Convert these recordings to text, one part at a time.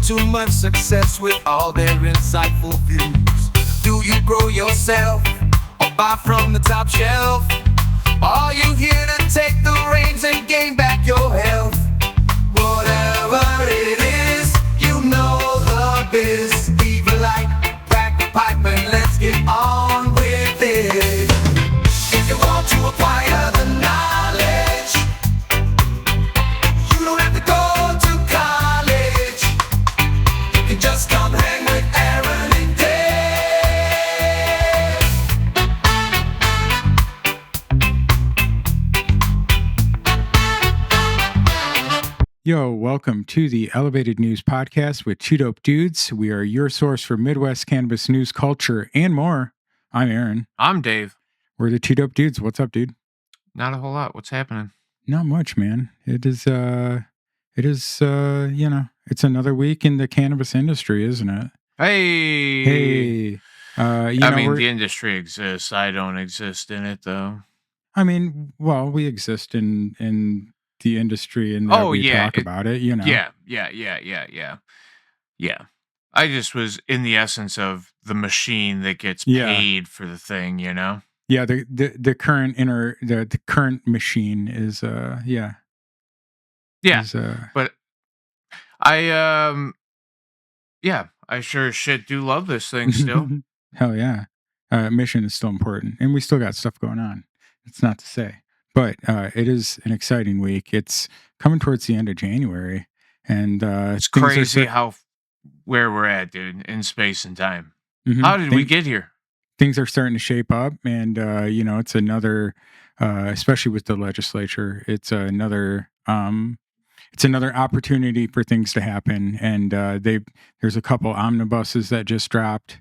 too much success with all their insightful views. Do you grow yourself or buy from the top shelf? Are you here to take the reins and gain back your health? Whatever it is, you know the biz. Leave a light, crack a pipe, and let's get on with it. If you want to acquire the knowledge, you don't have to go to college. You can just come hang with Aaron and Dave. Yo, welcome to the Elevated News Podcast with Two Dope Dudes. We are your source for Midwest cannabis news, culture, and more. I'm Aaron. I'm Dave. We're the Two Dope Dudes. What's up, dude? Not a whole lot. What's happening? Not much, man. It's another week in the cannabis industry, isn't it? Hey. Hey. The industry exists. I don't exist in it, though. I mean, well, we exist in the industry and talk about it, you know. Yeah. I just was in the essence of the machine that gets paid for the thing, you know? Yeah, the current machine is but I sure as shit do love this thing still. Hell yeah. Mission is still important, and we still got stuff going on. It's not to say, but it is an exciting week. It's coming towards the end of January, and it's crazy where we're at, dude, in space and time. Mm-hmm. How did we get here? Things are starting to shape up, and it's another, especially with the legislature, it's another opportunity for things to happen. And there's a couple omnibuses that just dropped.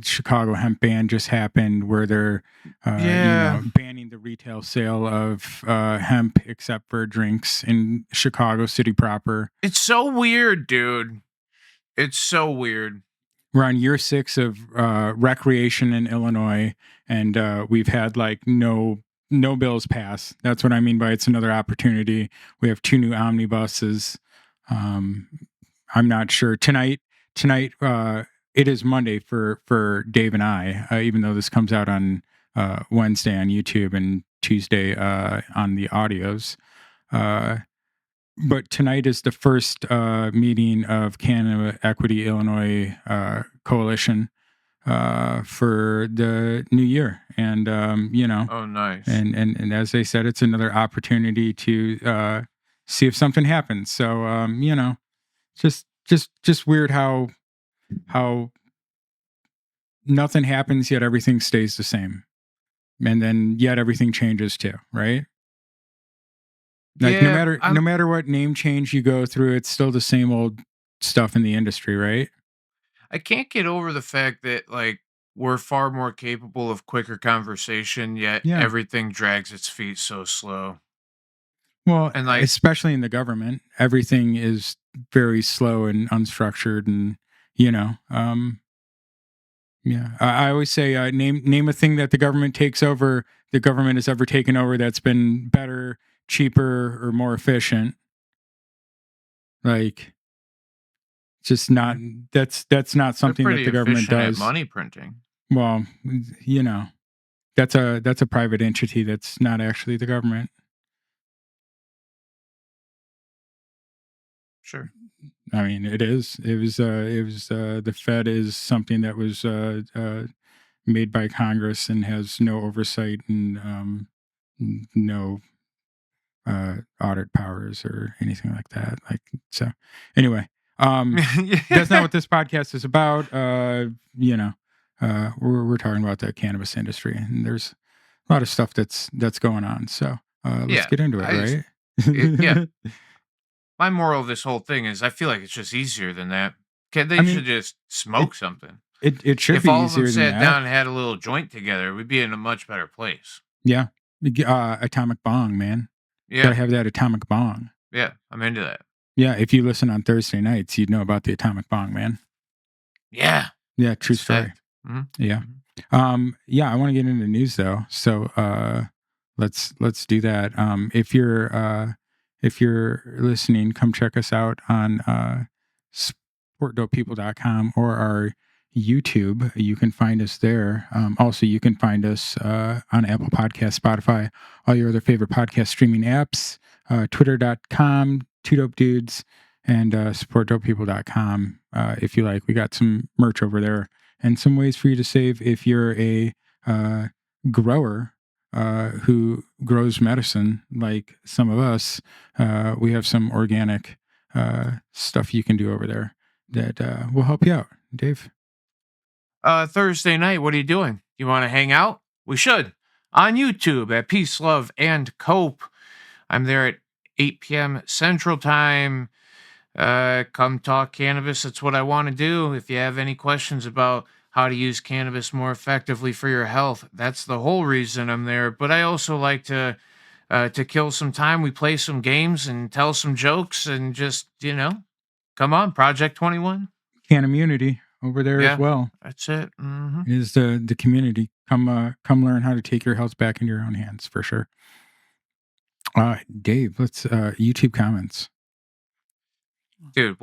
Chicago hemp ban just happened, where they're banning the retail sale of hemp except for drinks in Chicago city proper. It's so weird, dude. It's so weird. We're on year 6 of recreation in Illinois, and we've had like no bills pass. That's what I mean by it's another opportunity. We have 2 new omnibuses. I'm not sure tonight. It is Monday for Dave and I, even though this comes out on Wednesday on YouTube and Tuesday on the audios. But tonight is the first meeting of Canada Equity Illinois Coalition for the new year, and Oh, nice. And as they said, it's another opportunity to see if something happens. So just weird how nothing happens yet everything stays the same, and then yet everything changes too, right? Like no matter what name change you go through, it's still the same old stuff in the industry, right? I can't get over the fact that like we're far more capable of quicker conversation, yet everything drags its feet so slow. Well, and like especially in the government, everything is very slow and unstructured, and I always say name a thing that the government takes over. The government has ever taken over that's been better, cheaper, or more efficient. Like, just not that's not something that the government does. At money printing. Well, that's a private entity that's not actually the government. Sure. I mean, it is. It was the Fed is something that was made by Congress and has no oversight and no audit powers or anything like that. Like, so anyway, that's not what this podcast is about. We're talking about the cannabis industry, and there's a lot of stuff that's going on. So let's get into it, right? My moral of this whole thing is I feel like it's just easier than that. They should just smoke something. It should be easier than that. If all of them sat down and had a little joint together, we'd be in a much better place. Yeah. Atomic bong, man. Yeah. Gotta have that atomic bong. Yeah, I'm into that. Yeah, if you listen on Thursday nights, you'd know about the atomic bong, man. Yeah. Yeah, true story. Mm-hmm. Yeah. I want to get into news though. So let's do that. If you're if you're listening, come check us out on supportdopepeople.com or our YouTube. You can find us there. Also, you can find us on Apple Podcasts, Spotify, all your other favorite podcast streaming apps, twitter.com, two dope dudes, and supportdopepeople.com. If you like, we got some merch over there and some ways for you to save if you're a grower who grows medicine like some of us. We have some organic stuff you can do over there that will help you out. Dave? Thursday night, what are you doing? You want to hang out? We should. On YouTube at Peace, Love, and Cope. I'm there at 8 p.m. Central Time. Come talk cannabis. That's what I want to do. If you have any questions about how to use cannabis more effectively for your health, that's the whole reason I'm there. But I also like to kill some time. We play some games and tell some jokes and just, come on, Project 21. Can Immunity over there as well. That's it. Mm-hmm. Is the community. Come learn how to take your health back into your own hands for sure. Dave, let's YouTube comments. Dude,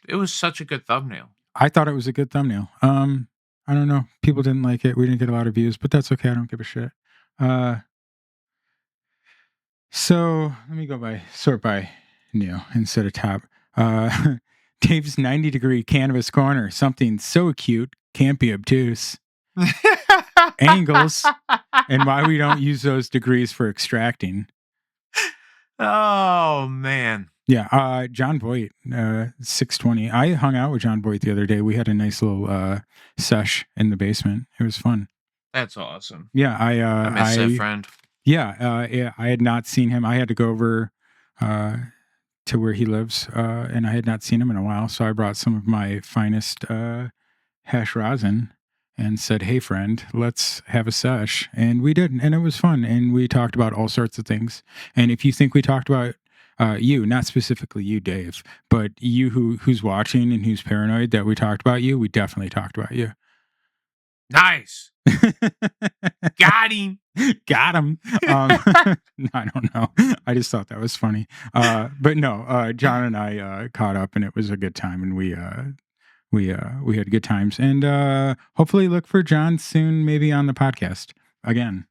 it was such a good thumbnail. I thought it was a good thumbnail. I don't know. People didn't like it. We didn't get a lot of views, but that's okay. I don't give a shit. So let me go sort by new instead of top. Dave's 90-degree cannabis corner. Something so acute, can't be obtuse. Angles and why we don't use those degrees for extracting. Oh, man. Yeah, John Voight, 620. I hung out with John Voight the other day. We had a nice little sesh in the basement. It was fun. That's awesome. Yeah, I miss that friend. Yeah, I had not seen him. I had to go over to where he lives, and I had not seen him in a while. So I brought some of my finest hash rosin and said, "Hey, friend, let's have a sesh." And we did, and it was fun. And we talked about all sorts of things. And if you think we talked about you, not specifically you, Dave, but you who's watching and who's paranoid that we talked about you, we definitely talked about you. Nice. Got him. Got him. I don't know. I just thought that was funny. But no, John and I caught up, and it was a good time, and we had good times, and hopefully look for John soon, maybe on the podcast again.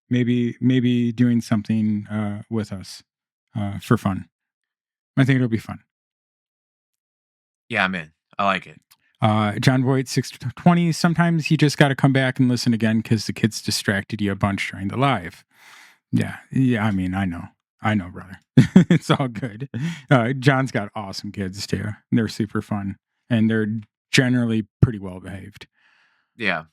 Maybe doing something with us for fun. I think it'll be fun. Yeah, I'm in. I like it. John Voight, 620. Sometimes you just got to come back and listen again because the kids distracted you a bunch during the live. Yeah. I mean, I know, brother. It's all good. John's got awesome kids too. They're super fun, and they're generally pretty well behaved. Yeah.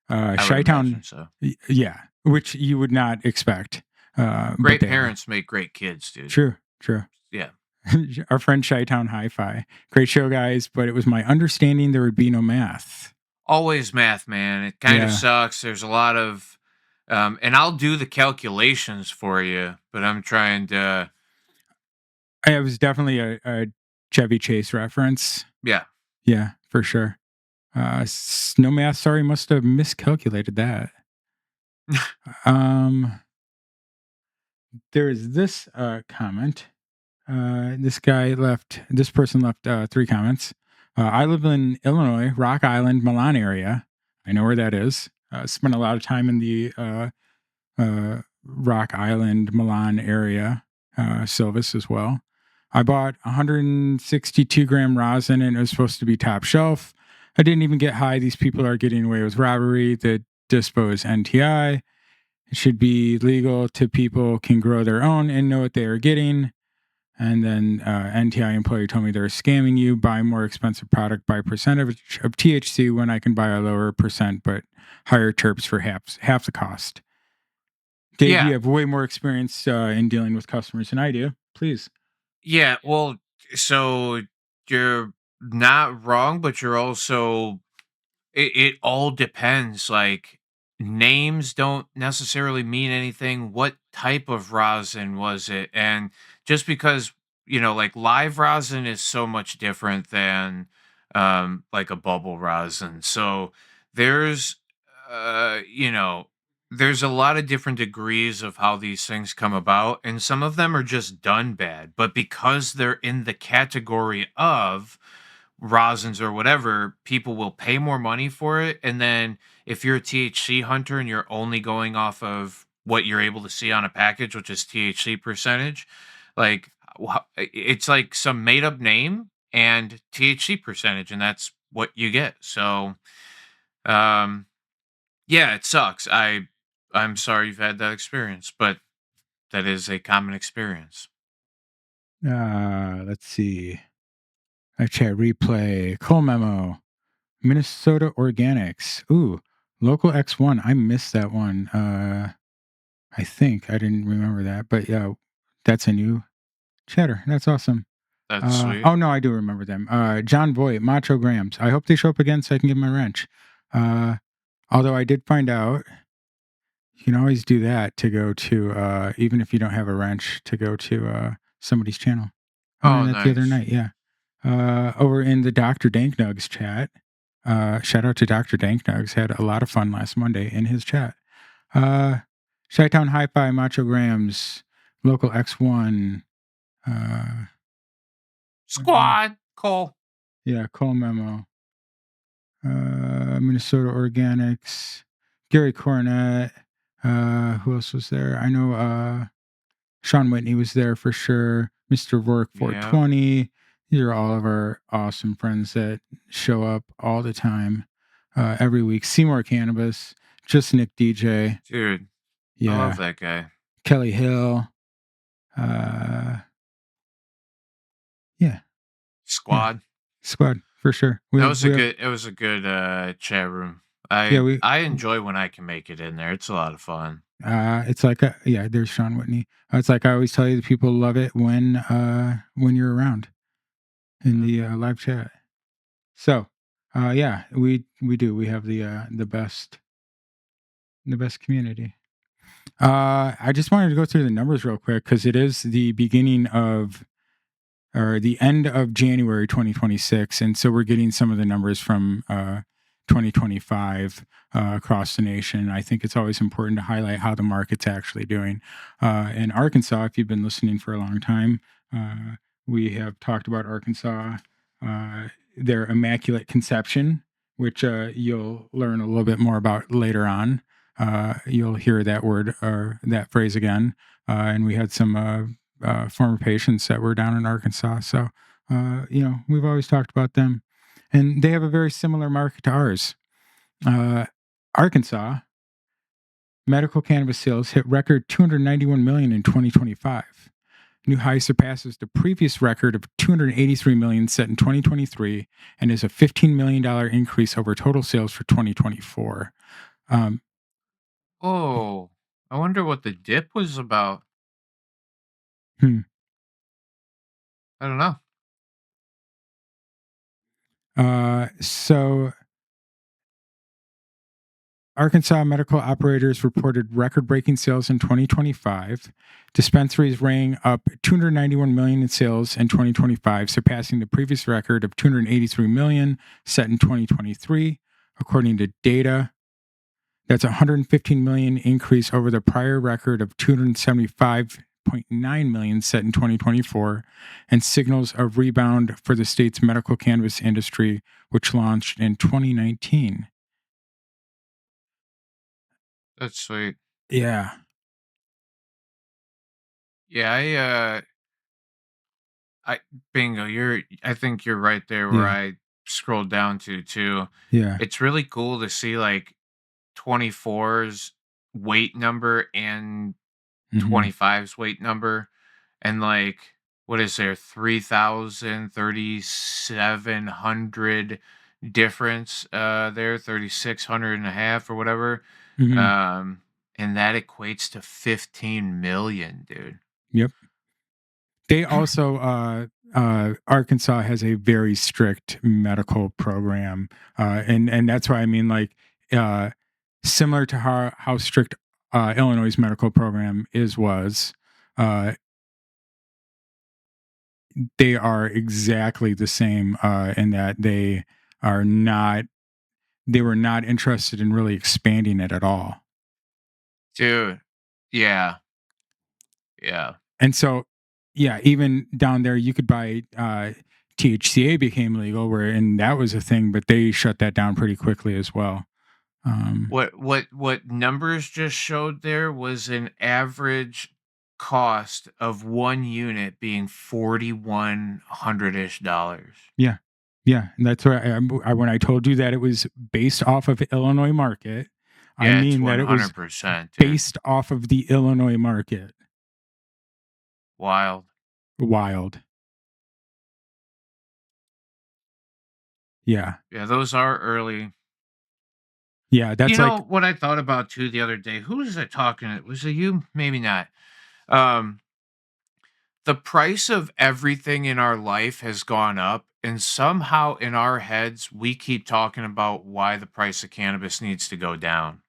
Chi-Town, so. Yeah, which you would not expect. Great parents make great kids, dude. True. Yeah. Our friend Chi-Town Hi-Fi. Great show, guys, but it was my understanding there would be no math. Always math, man. It kind of sucks. There's a lot of, and I'll do the calculations for you, but I'm trying to. It was definitely a Chevy Chase reference. Yeah. Yeah, for sure. No math, sorry, must have miscalculated that. There is this comment. This person left 3 comments. I live in Illinois, Rock Island, Milan area. I know where that is. Spent a lot of time in the Rock Island, Milan area, Silvis as well. I bought 162 gram rosin, and it was supposed to be top shelf. I didn't even get high. These people are getting away with robbery. The dispo is NTI. It should be legal to people can grow their own and know what they are getting. And then NTI employee told me they're scamming you, buy more expensive product by percentage of THC when I can buy a lower percent, but higher terps for half the cost. Dave, you have way more experience in dealing with customers than I do. Please. Yeah, well, so you're not wrong, but you're also, it all depends. Like, names don't necessarily mean anything. What type of rosin was it? And just because, like live rosin is so much different than like a bubble rosin. So there's, there's a lot of different degrees of how these things come about, and some of them are just done bad. But because they're in the category of rosins or whatever, people will pay more money for it. And then if you're a THC hunter and you're only going off of what you're able to see on a package, which is THC percentage, like it's like some made up name and THC percentage, and that's what you get. So, um, yeah, it sucks. I'm sorry you've had that experience, but that is a common experience. Let's see. I chat replay. Cole memo. Minnesota Organics. Ooh, local X1. I missed that one. I think I didn't remember that, but yeah, that's a new chatter. That's awesome. That's sweet. Oh no, I do remember them. John Voight, Macho Grams. I hope they show up again so I can give them a wrench. Although I did find out you can always do that to go to even if you don't have a wrench to go to somebody's channel. I Oh, learned that the other nice. night. Yeah. Over in the Dr. Danknugs chat. Shout out to Dr. Danknugs. Had a lot of fun last Monday in his chat. Chi-Town Hi-Fi, Macho Grams, Local X1. Uh, Squad, Cole. yeah, Cole Memo. Minnesota Organics. Gary Cornett. Who else was there? I know Sean Whitney was there for sure. Mr. Rourke Yeah. 420. These are all of our awesome friends that show up all the time, every week. Seymour Cannabis, Just Nick DJ. Dude, I love Yeah. that guy. Kelly Hill. Yeah. Squad. Squad for sure. That was a good. It was a good chat room. Yeah, we I enjoy when I can make it in there. It's a lot of fun. it's like yeah, there's Sean Whitney. It's like I always tell you, the people love it when you're around in the live chat. So, yeah, we do. We have the best community. I just wanted to go through the numbers real quick because it is the beginning of or the end of January 2026, and so we're getting some of the numbers from 2025 across the nation. I think it's always important to highlight how the market's actually doing. In Arkansas, if you've been listening for a long time, we have talked about Arkansas, their immaculate conception, which you'll learn a little bit more about later on. You'll hear that word or that phrase again. And we had some former patients that were down in Arkansas. So, we've always talked about them. And they have a very similar market to ours. Arkansas medical cannabis sales hit record 291 million in 2025. New high surpasses the previous record of 283 million set in 2023 and is a $15 million increase over total sales for 2024. Oh, I wonder what the dip was about. Hmm. I don't know. So Arkansas medical operators reported record-breaking sales in 2025. Dispensaries rang up 291 million in sales in 2025, surpassing the previous record of 283 million set in 2023. According to data, that's a 115 million increase over the prior record of 275.9 million set in 2024, and signals a rebound for the state's medical cannabis industry, which launched in 2019. That's sweet. Yeah. Yeah, I bingo. I think you're right there where Yeah. I scrolled down to too. Yeah. It's really cool to see like 24's weight number and Mm-hmm. 25's weight number, and like what is there 3,700 difference there, 3,600 and a half or whatever, Mm-hmm. um and that equates to 15 million, dude. Yep. They also Arkansas has a very strict medical program, and that's why I mean like uh, similar to how strict Illinois' medical program was. Uh, they are exactly the same in that they were not interested in really expanding it at all. Dude. Yeah. Yeah. And so, yeah, even down there, you could buy THCA became legal, and that was a thing, but they shut that down pretty quickly as well. What numbers just showed there was an average cost of one unit being $4,100 dollars. Yeah, yeah, and that's why when I told you that it was based off of Illinois market, I Yeah, it's mean that it was 100%, dude. based off of the Illinois market. Wild. Wild. Yeah, Yeah, those are early. yeah, You that's know like what I thought about too the other day? Who was I talking to? Was it you? Maybe not. Um, the price of everything in our life has gone up, and somehow in our heads, we keep talking about why the price of cannabis needs to go down.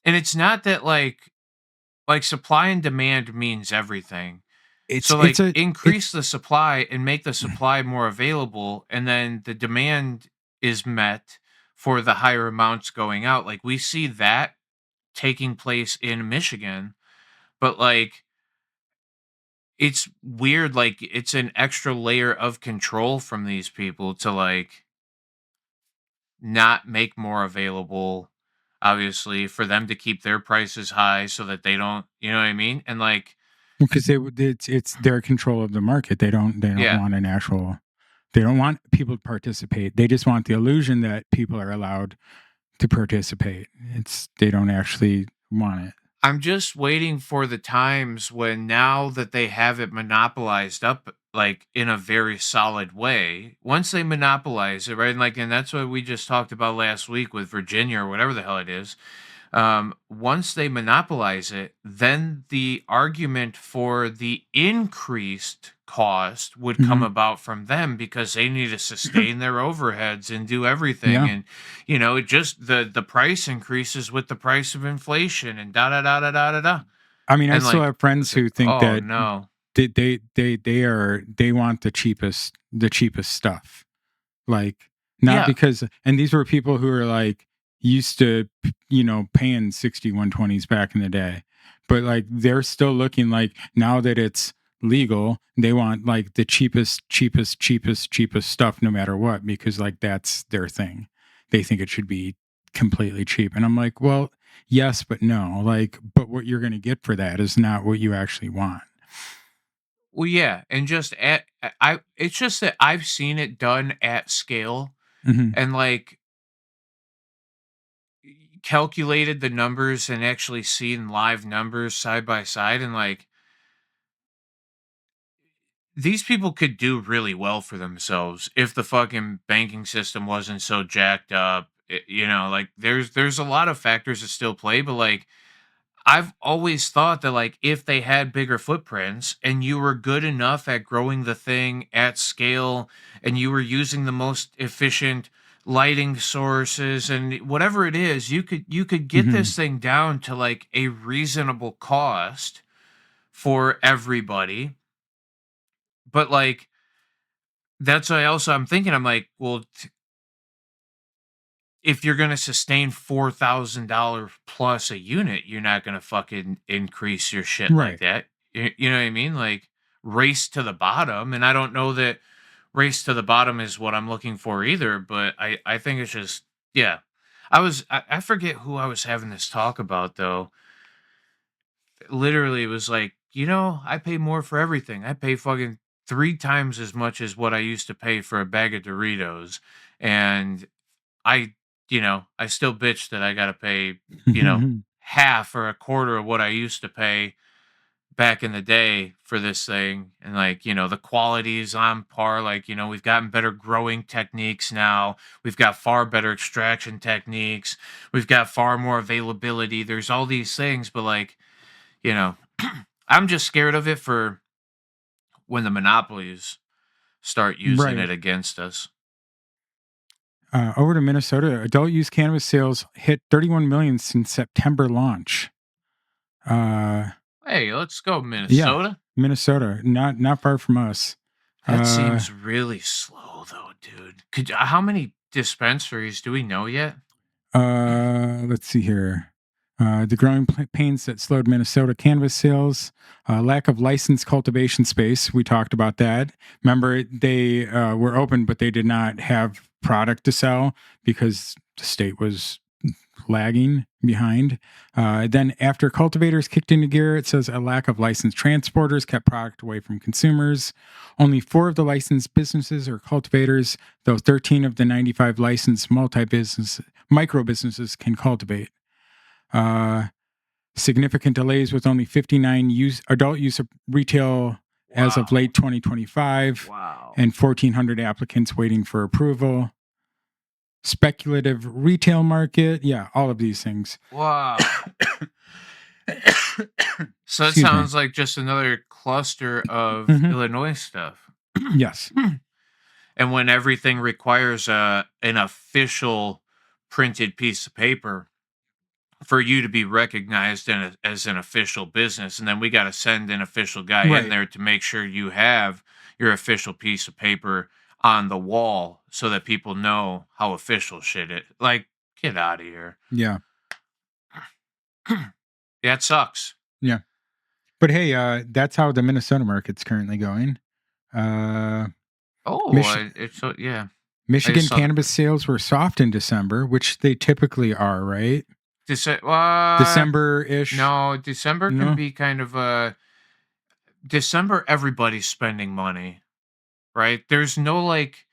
And it's not that like supply and demand means everything. So it's like a increase the supply and make the supply more available, and then the demand is met for the higher amounts going out. Like we see that taking place in Michigan, but like it's weird, like it's an extra layer of control from these people to like not make more available, obviously, for them to keep their prices high so that they don't, you know what I mean? And like, because it's their control of the market. They don't yeah, want an actual. They don't want people to participate. They just want the illusion that people are allowed to participate. They don't actually want it. I'm just waiting for the times when now that they have it monopolized up like in a very solid way, once they monopolize it, right? And like, and that's what we just talked about last week with Virginia or whatever the hell it is. Once they monopolize it, then the argument for the increased cost would come Mhm. about from them because they need to sustain their overheads and do everything. Yeah. And you know, it just the price increases with the price of inflation and da da da da da da da. I mean, I And still like, have friends it's like, who think oh that no, they want the cheapest stuff. Like, not yeah, because, and these were people who are like used to, paying 6120s back in the day, but like they're still looking like now that it's legal, they want like the cheapest stuff no matter what, because like that's their thing. They think it should be completely cheap. And I'm like, well, yes, but no. Like, but what you're going to get for that is not what you actually want. well, yeah, and just at I, it's just that I've seen it done at scale, Hmm. and like calculated the numbers and actually seen live numbers side by side, and like these people could do really well for themselves if the fucking banking system wasn't so jacked up. You know, like there's a lot of factors that still play, but like I've always thought that like if they had bigger footprints and you were good enough at growing the thing at scale and you were using the most efficient lighting sources and whatever it is, you could get Hmm. this thing down to like a reasonable cost for everybody. But like that's why also I'm thinking I'm like, well, if you're gonna sustain $4,000 plus a unit, you're not gonna fucking increase your shit like Right. that. You know what I mean? Like race to the bottom. And I don't know that race to the bottom is what I'm looking for either, but I think it's just yeah. I forget who I was having this talk about though. Literally it was like, you know, I pay more for everything. I pay fucking three times as much as what I used to pay for a bag of Doritos. And I, I still bitch that I got to pay, you know, half or a quarter of what I used to pay back in the day for this thing. And like, the quality is on par. Like, we've gotten better growing techniques now. We've got far better extraction techniques. We've got far more availability. There's all these things, but like, you know, I'm just scared of it for when the monopolies start using Right. it against us. Over to Minnesota, adult use cannabis sales hit 31 million since September launch. Uh, Hey, let's go, yeah, Minnesota. Minnesota, not far from us. That Uh, seems really slow, though, dude. How many dispensaries do we know yet? let's see here. The growing pains that slowed Minnesota cannabis sales, lack of licensed cultivation space. We talked about that. Remember, they were open, but they did not have product to sell because the state was lagging behind. Then, after cultivators kicked into gear, it says a lack of licensed transporters kept product away from consumers. Only 4 of the licensed businesses are cultivators, though 13 of the 95 licensed micro businesses can cultivate. Significant delays with only 59 adult use of retail as of late 2025, and 1,400 applicants waiting for approval. Speculative retail market, yeah, all of these things. Wow. So it Excuse me. sounds like just another cluster of Mhm. Illinois stuff. Yes. And when everything requires an official printed piece of paper for you to be recognized as an official business, and then we got to send an official guy Right. in there to make sure you have your official piece of paper on the wall so that people know how official shit it. Like, get out of here. Yeah. Yeah, it sucks. Yeah. But hey, that's how the Minnesota market's currently going. Uh, Oh, it's so yeah. Michigan saw the cannabis sales were soft in December, which they typically are, right? December-ish. No, December can No? be kind of a December. Everybody's spending money, right? There's no like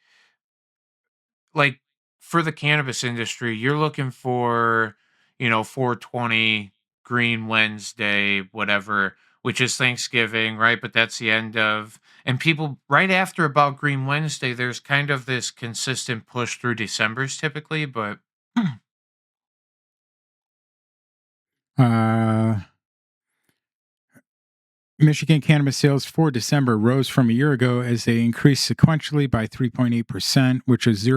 for the cannabis industry. You're looking for 420 Green Wednesday, whatever, which is Thanksgiving, right? But that's the end of and people right after about Green Wednesday. There's kind of this consistent push through December's typically, but Michigan cannabis sales for December rose from a year ago as they increased sequentially by 3.8%, which is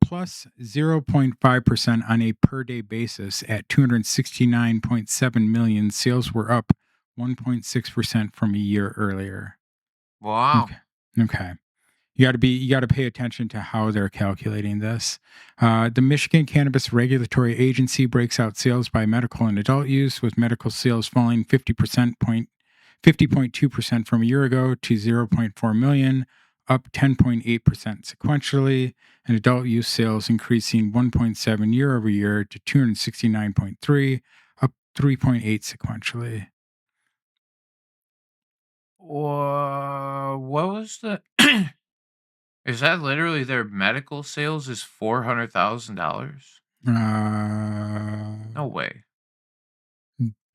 plus 0.5% on a per day basis at 269.7 million. Sales were up 1.6% from a year earlier. wow. Okay. You got to pay attention to how they're calculating this. The Michigan Cannabis Regulatory Agency breaks out sales by medical and adult use, with medical sales falling 50.2% from a year ago to 0.4 million, up 10.8% sequentially, and adult use sales increasing 1.7 year over year to 269.3, up 3.8 sequentially. What was the? Is that literally their medical sales? Is $400,000? No way.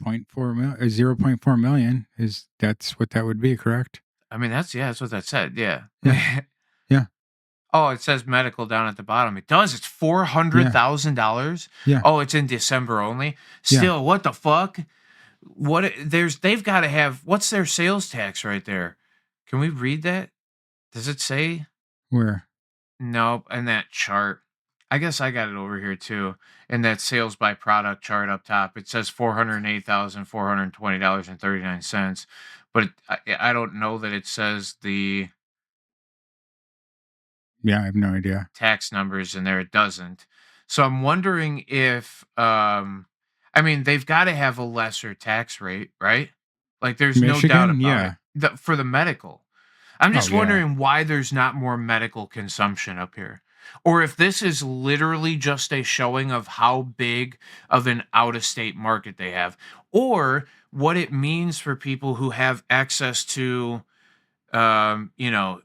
0.4 million, 0.4 million that's what that would be, correct? I mean, that's what that said. Yeah. Yeah. Yeah. Oh, it says medical down at the bottom. It does. It's $400,000. Yeah. Oh, it's in December only. Yeah. Still, what the fuck? They've got to have what's their sales tax right there? Can we read that? Does it say? Where? Nope. And that chart. I guess I got it over here too. In that sales by product chart up top, it says $408,420.39. But I don't know that it says the Yeah, I have no idea. tax numbers in there. It doesn't. So I'm wondering if I mean they've got to have a lesser tax rate, right? Like there's no doubt Michigan, about it. For the medical. I'm just Oh, yeah. wondering why there's not more medical consumption up here. Or if this is literally just a showing of how big of an out of state market they have, or what it means for people who have access to, you know,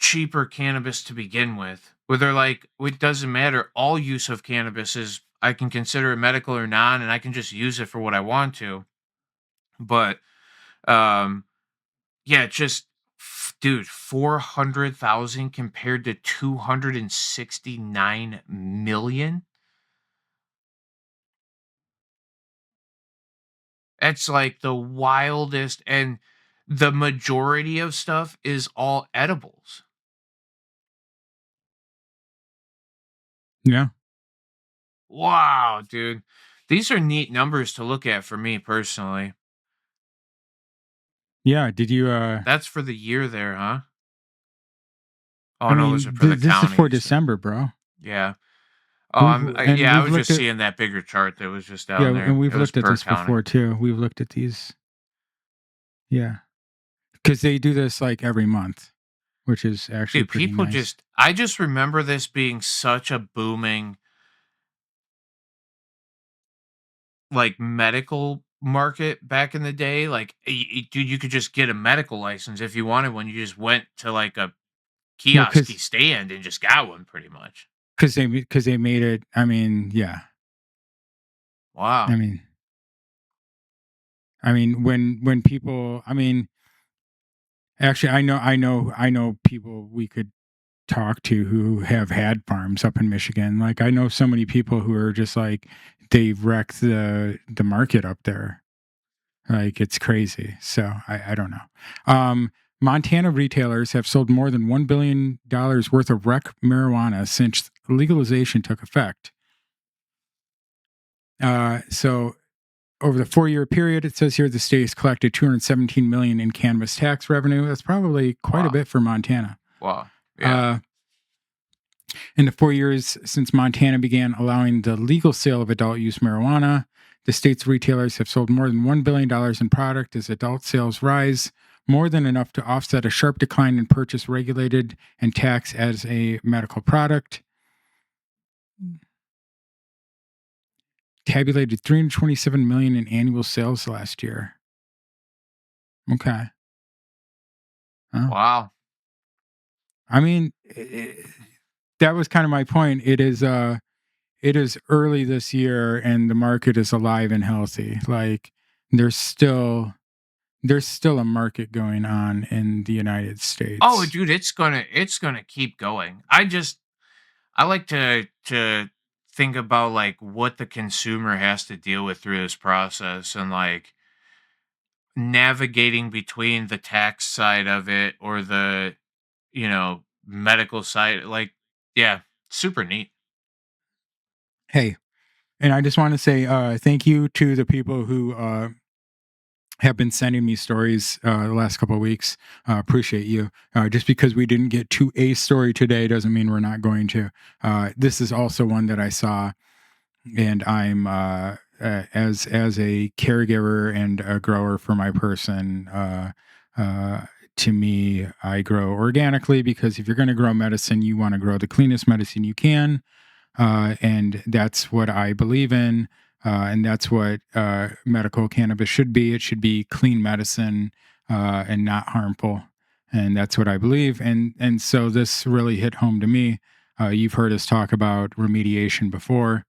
cheaper cannabis to begin with, where they're like, it doesn't matter. All use of cannabis is, I can consider it medical or non, and I can just use it for what I want to. But, yeah, just dude, 400,000 compared to 269 million. That's like the wildest, and the majority of stuff is all edibles. Yeah. Wow, dude. These are neat numbers to look at for me personally. Yeah. Did you That's for the year there, huh? Oh I no, mean, those are for the this is for counties. December, bro. Yeah. I we've was just looked at seeing that bigger chart that was just down there. and we've It was looked at per this county. before too. We've looked at these. Yeah, because they do this like every month, which is actually Dude, pretty people nice. I just remember this being such a booming like medical market back in the day. Like, dude, you could just get a medical license if you wanted one. You just went to like a Well, kiosky stand and just got one, pretty much. because they made it. I mean, yeah. Wow. I mean, when people. I mean, actually, I know people we could talk to who have had farms up in Michigan. Like I know so many people who are just like they've wrecked the market up there. Like it's crazy. So I don't know. Montana retailers have sold more than $1 billion worth of rec marijuana since legalization took effect. So over the 4-year period, it says here the state has collected $217 million in cannabis tax revenue. That's probably quite a Wow. bit for Montana. Wow. Yeah. In the 4 years since Montana began allowing the legal sale of adult use marijuana, the state's retailers have sold more than $1 billion in product as adult sales rise, more than enough to offset a sharp decline in purchase regulated and taxed as a medical product. Tabulated 327 million in annual sales last year. Okay. Oh. Wow. I mean, that was kind of my point. It is early this year and the market is alive and healthy. Like there's still a market going on in the United States. Oh, dude, it's gonna keep going. I like to think about like what the consumer has to deal with through this process and like navigating between the tax side of it or the medical side. Like, yeah, super neat. Hey, and I just want to say thank you to the people who have been sending me stories the last couple of weeks. Appreciate you. Just because we didn't get to a story today doesn't mean we're not going to. This is also one that I saw, and I'm as a caregiver and a grower for my person. To me, I grow organically because if you're going to grow medicine, you want to grow the cleanest medicine you can. And that's what I believe in. And that's what medical cannabis should be. It should be clean medicine and not harmful. And that's what I believe. And so this really hit home to me. You've heard us talk about remediation before.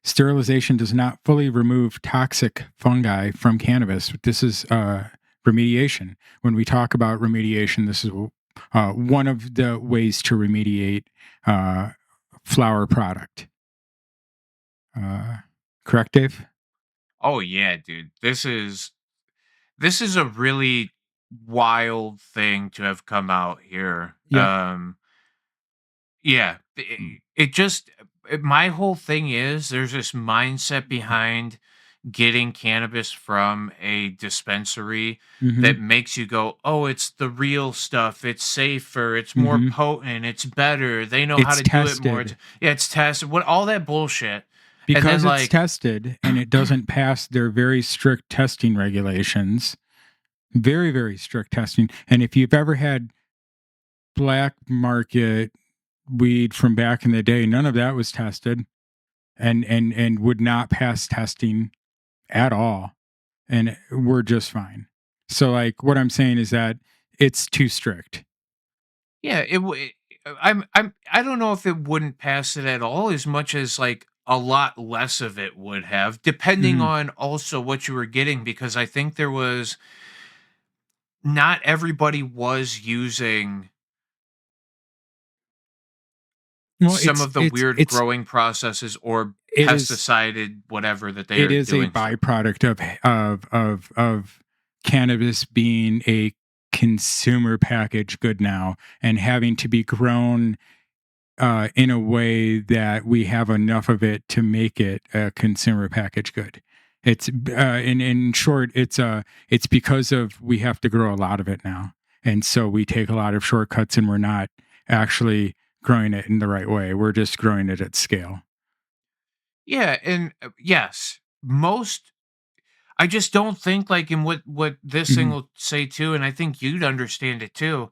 Sterilization does not fully remove toxic fungi from cannabis. This is remediation. When we talk about remediation, this is one of the ways to remediate flower product. Correct, Dave? Oh yeah, dude. This is a really wild thing to have come out here. Yep. Yeah, it just my whole thing is there's this mindset behind getting cannabis from a dispensary Mm-hmm. that makes you go, "Oh, it's the real stuff. It's safer. It's more Mm-hmm. potent. It's better. They know how It's to do it more." tested. Yeah, it's tested. What all that bullshit. And Because then it's like tested and it doesn't pass their very strict testing regulations. Very, very strict testing. And if you've ever had black market weed from back in the day, none of that was tested and would not pass testing at all. And we're just fine. So like what I'm saying is that it's too strict. yeah, I don't know if it wouldn't pass it at all as much as like a lot less of it would have, depending Mhm. on also what you were getting, because I think there was not everybody was using Well, some of the weird it's growing processes or it is pesticided whatever that they it are is a doing. byproduct of cannabis being a consumer packaged good now and having to be grown in a way that we have enough of it to make it a consumer packaged good. It's in short, it's because of we have to grow a lot of it now, and so we take a lot of shortcuts, and we're not actually growing it in the right way. We're just growing it at scale. Yeah, and yes, I just don't think like in what this thing Mhm. will say too, and I think you'd understand it too.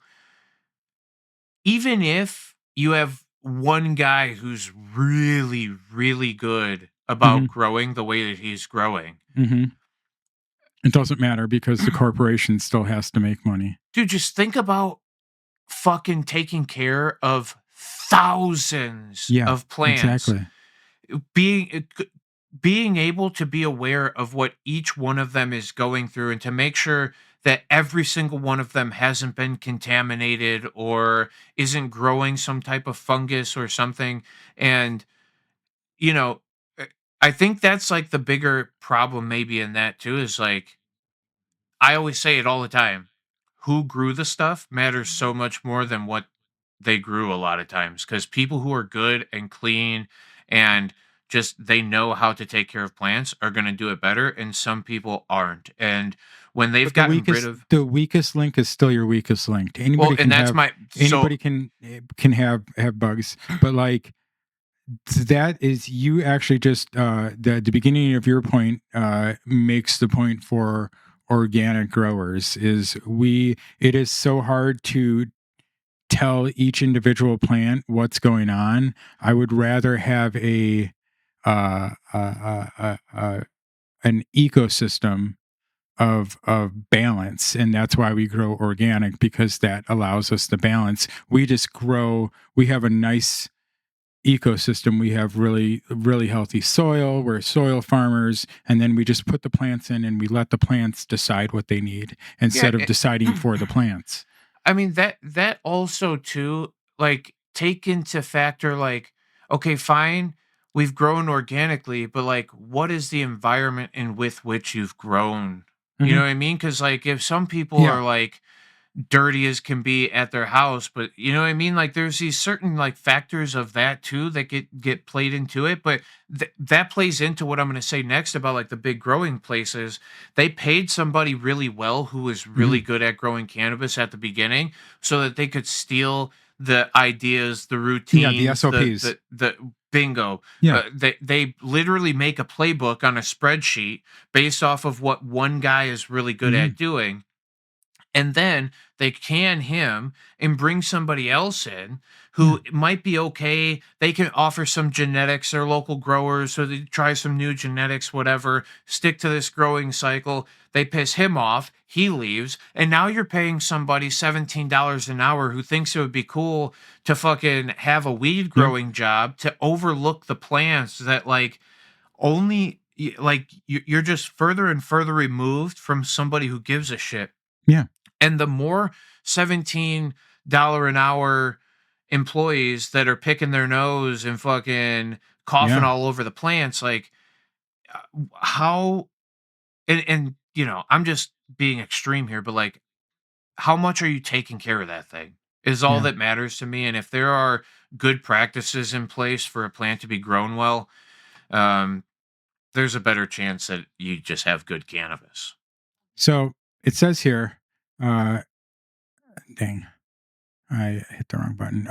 Even if you have one guy who's really, really good about Mhm. growing the way that he's growing, Mhm. It doesn't matter because the corporation still has to make money. dude, just think about fucking taking care of thousands Yeah, of plants, exactly. being being able to be aware of what each one of them is going through and to make sure that every single one of them hasn't been contaminated or isn't growing some type of fungus or something. And you know, uh, I think that's like the bigger problem maybe in that too is like I always say it all the time. Who grew the stuff matters so much more than what they grew a lot of times because people who are good and clean and just they know how to take care of plants are going to do it better and some people aren't. And when they've But the gotten rid weakest of the weakest link is still your weakest link. well Anybody and can that's have my so anybody can have bugs, but like that is you actually just the beginning of your point makes the point for organic growers is it is so hard to tell each individual plant what's going on. I would rather have a an ecosystem of balance, and that's why we grow organic, because that allows us the balance. We have a nice ecosystem. We have really healthy soil. We're soil farmers, and then we just put the plants in and we let the plants decide what they need yeah instead of deciding for the plants. I mean that also too like take into factor like okay fine we've grown organically but like what is the environment in with which you've grown, you know Hmm. what I mean, cuz like if some people Yeah. are like dirty as can be at their house, but you know what I mean? Like there's these certain like factors of that too that get played into it, but that plays into what I'm going to say next about like the big growing places. They paid somebody really well who was really Hmm. good at growing cannabis at the beginning so that they could steal the ideas, the Yeah, the routines, SOPs. the bingo. Yeah. They literally make a playbook on a spreadsheet based off of what one guy is really good Hmm. at doing, and then they can him and bring somebody else in Yeah. who might be okay. They can offer some genetics, they're local growers, so they try some new genetics, whatever, stick to this growing cycle. They piss him off, he leaves, and now you're paying somebody $17 an hour who thinks it would be cool to fucking have a weed Yep. growing job to overlook the plants that like you're just further and further removed from somebody who gives a shit. Yeah. And the more $17 an hour employees that are picking their nose and fucking coughing Yeah. all over the plants, like how and you know, I'm just being extreme here, but like how much are you taking care of that thing? Is all Yeah. that matters to me. And if there are good practices in place for a plant to be grown well, um, there's a better chance that you just have good cannabis. So it says here, uh, dang, I hit the wrong button.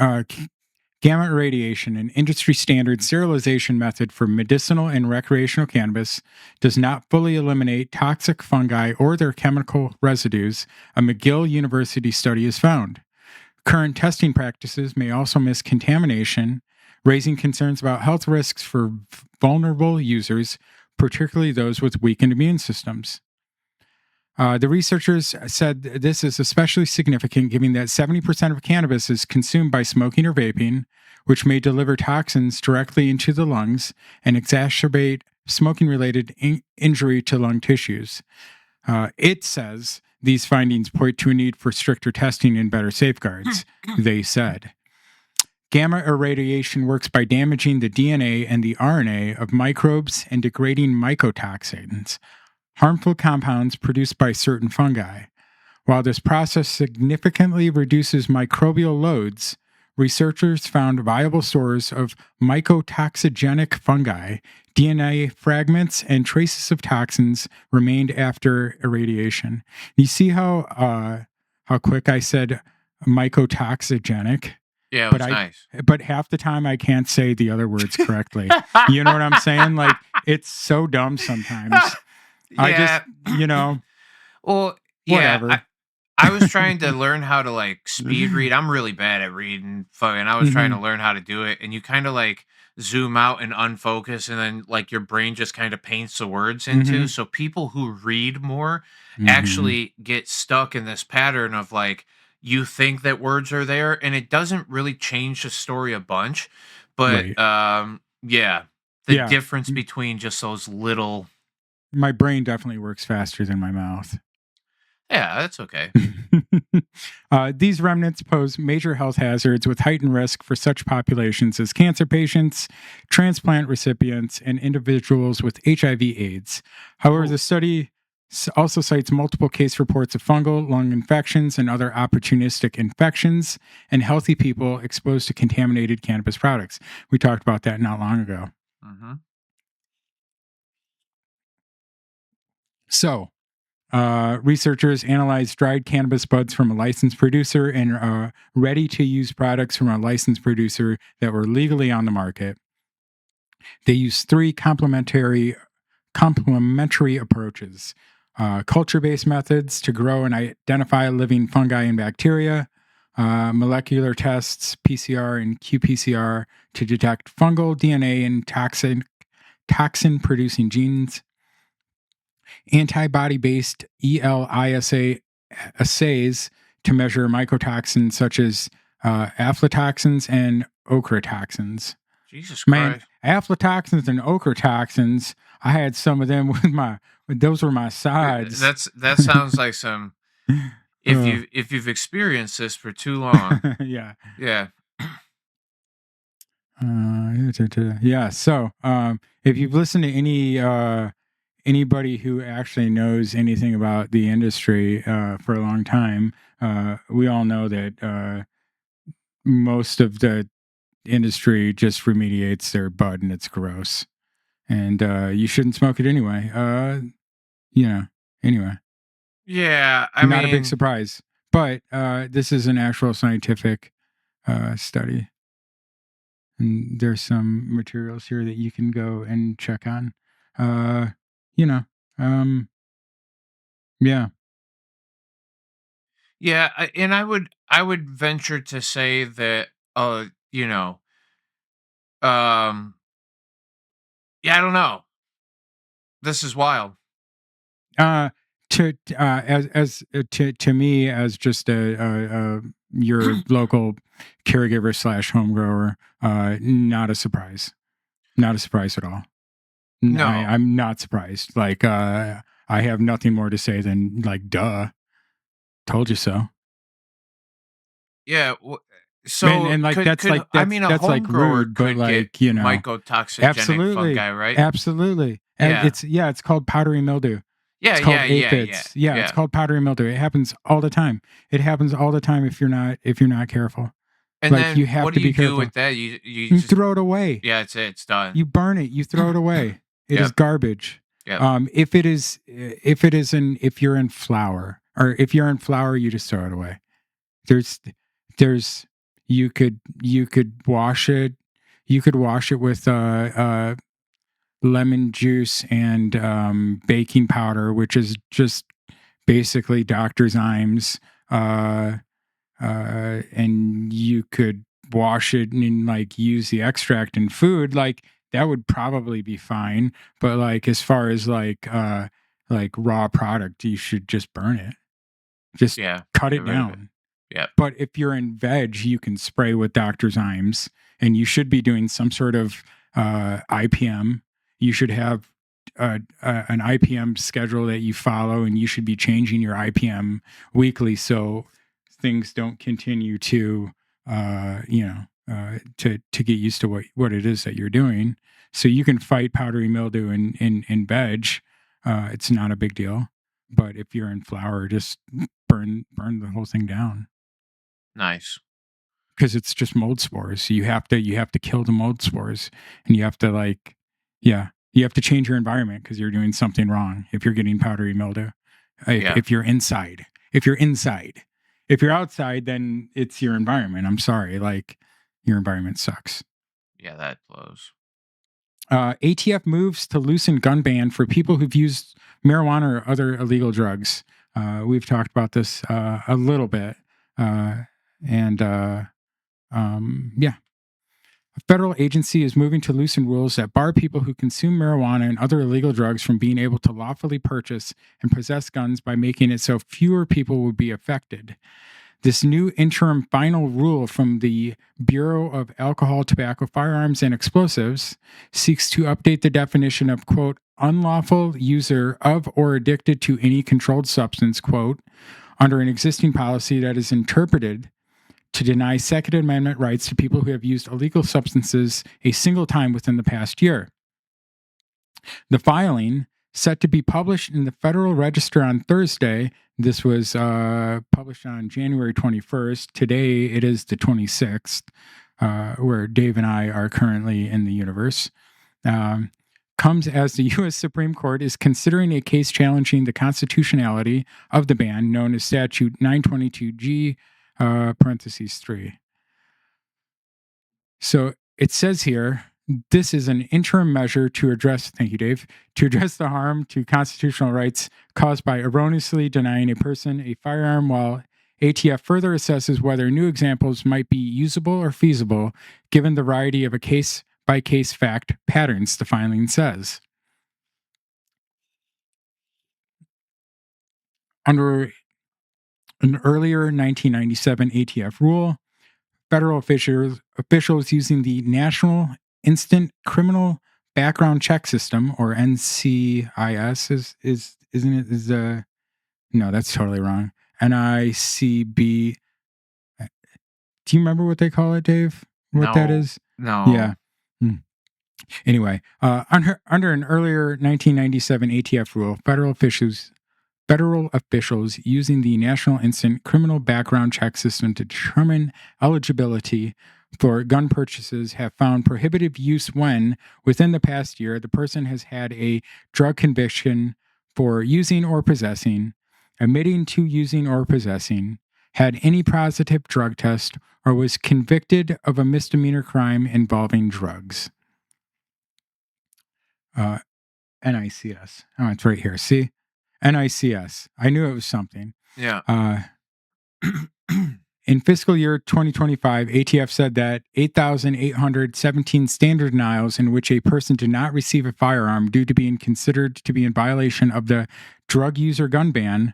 Gamma irradiation, an industry standard sterilization method for medicinal and recreational cannabis, does not fully eliminate toxic fungi or their chemical residues, a McGill University study has found. Current testing practices may also miss contamination, raising concerns about health risks for vulnerable users, particularly those with weakened immune systems. The researchers said this is especially significant given that 70% of cannabis is consumed by smoking or vaping, which may deliver toxins directly into the lungs and exacerbate smoking related injury to lung tissues. It says these findings point to a need for stricter testing and better safeguards, they said. Gamma irradiation works by damaging the DNA and the RNA of microbes and degrading mycotoxins, harmful compounds produced by certain fungi. While this process significantly reduces microbial loads, researchers found viable stores of mycotoxigenic fungi, DNA fragments, and traces of toxins remained after irradiation. You see how quick I said mycotoxigenic? Yeah, it but was nice. but half the time I can't say the other words correctly. You know what I'm saying? Like, it's so dumb sometimes. I just, Yeah. Well, yeah. whatever. I was trying to learn how to like speed read. I'm really bad at reading. Fucking, I was trying to Mhm. learn how to do it, and you kind of like zoom out and unfocus, and then like your brain just kind of paints the words into. Mhm. So people who read more Mhm. actually get stuck in this pattern of like you think that words are there, and it doesn't really change the story a bunch. But Right. yeah, the Yeah. difference between just those little, My brain definitely works faster than my mouth. yeah, that's okay. These remnants pose major health hazards with heightened risk for such populations as cancer patients, transplant recipients, and individuals with HIV/AIDS. However, Oh, the study also cites multiple case reports of fungal, lung infections, and other opportunistic infections in healthy people exposed to contaminated cannabis products. We talked about that not long ago. hmm. So, researchers analyzed dried cannabis buds from a licensed producer and ready to use products from a licensed producer that were legally on the market. They used three complementary approaches: culture based methods to grow and identify living fungi and bacteria, molecular tests, PCR and qPCR, to detect fungal DNA and toxin producing genes, antibody based ELISA assays to measure mycotoxins such as aflatoxins and ochratoxins. Jesus Man, Christ. aflatoxins and ochratoxins, I had some of them those were my sides. That sounds like some, Uh, if you've experienced this for too long. yeah. Yeah. Yeah. So, if you've listened to anybody who actually knows anything about the industry for a long time, we all know that most of the industry just remediates their bud and it's gross. And you shouldn't smoke it anyway. You know, anyway, Yeah, I not a big mean, surprise. But this is an actual scientific study. And there's some materials here that you can go and check on. Uh, you know, um, yeah. yeah, and I would venture to say that you know, um yeah, I don't know. This is wild. Uh, to me as just a your local caregiver slash home grower, not a surprise. Not a surprise at all. No. I'm not surprised. Like, I have nothing more to say than like, duh, told you so. Yeah, And so like could I mean a that's like home grower rude, but could get like, mycotoxigenic absolutely, fungi, right? absolutely. Yeah. It's called powdery mildew. Yeah, It's called yeah, yeah, yeah. aphids. Yeah, it's Yeah. called powdery mildew. It happens all the time. It happens all the time if you're not careful. And Like, you then have what to do you be do careful. with that? You You just, throw it away. yeah, it's it. It's done. You burn it. You throw it away. It is Yep. garbage. Yep. If you're in flour, or if you're in flour, you just throw it away. There's there's you could wash it. You could wash it with lemon juice and baking powder, which is just basically Dr. Zymes. Uh, and you could wash it and like use the extract in food. Like, that would probably be fine. But like, as far as like raw product, you should just burn it. Just Yeah. cut Get it rid of it. down. Yep. But if you're in veg, you can spray with Dr. Zymes, and you should be doing some sort of IPM. You should have an IPM schedule that you follow, and you should be changing your IPM weekly so things don't continue to, to get used to what it is that you're doing. So you can fight powdery mildew in veg. It's not a big deal. But if you're in flour, just burn the whole thing down, Nice. because it's just mold spores. You have to kill the mold spores, and you have to like, yeah, you have to change your environment because you're doing something wrong if you're getting powdery mildew. Yeah. If you're inside, if you're inside, if you're outside, then it's your environment. I'm sorry, like your environment sucks. Yeah, that blows. ATF moves to loosen gun ban for people who've used marijuana or other illegal drugs. We've talked about this a little bit, and yeah. A federal agency is moving to loosen rules that bar people who consume marijuana and other illegal drugs from being able to lawfully purchase and possess guns by making it so fewer people would be affected. This new interim final rule from the Bureau of Alcohol, Tobacco, Firearms, and Explosives seeks to update the definition of, quote, unlawful user of or addicted to any controlled substance, quote, under an existing policy that is interpreted to deny Second Amendment rights to people who have used illegal substances a single time within the past year. The filing, set to be published in the Federal Register on Thursday, this was published on January 21st. Today it is the 26th, where Dave and I are currently in the universe. Comes as the U.S. Supreme Court is considering a case challenging the constitutionality of the ban, known as Statute 922G, parentheses 3. So it says here, this is an interim measure to address, thank you, Dave, to address the harm to constitutional rights caused by erroneously denying a person a firearm, while ATF further assesses whether new examples might be usable or feasible given the variety of a case-by-case fact patterns, the filing says. Under an earlier 1997 ATF rule, federal officials using the National Instant Criminal Background Check System, or NCIS, no, that's totally wrong. NICB. Do you remember what they call it, Dave? What that is? No. Yeah. Anyway, under an earlier 1997 ATF rule, federal officials using the National Instant Criminal Background Check System to determine eligibility for gun purchases have found prohibitive use when, within the past year, the person has had a drug conviction for using or possessing, admitting to using or possessing, had any positive drug test, or was convicted of a misdemeanor crime involving drugs. NICS. Oh, it's right here. See? NICS. I knew it was something. Yeah. In fiscal year 2025, ATF said that 8,817 standard denials in which a person did not receive a firearm due to being considered to be in violation of the drug user gun ban,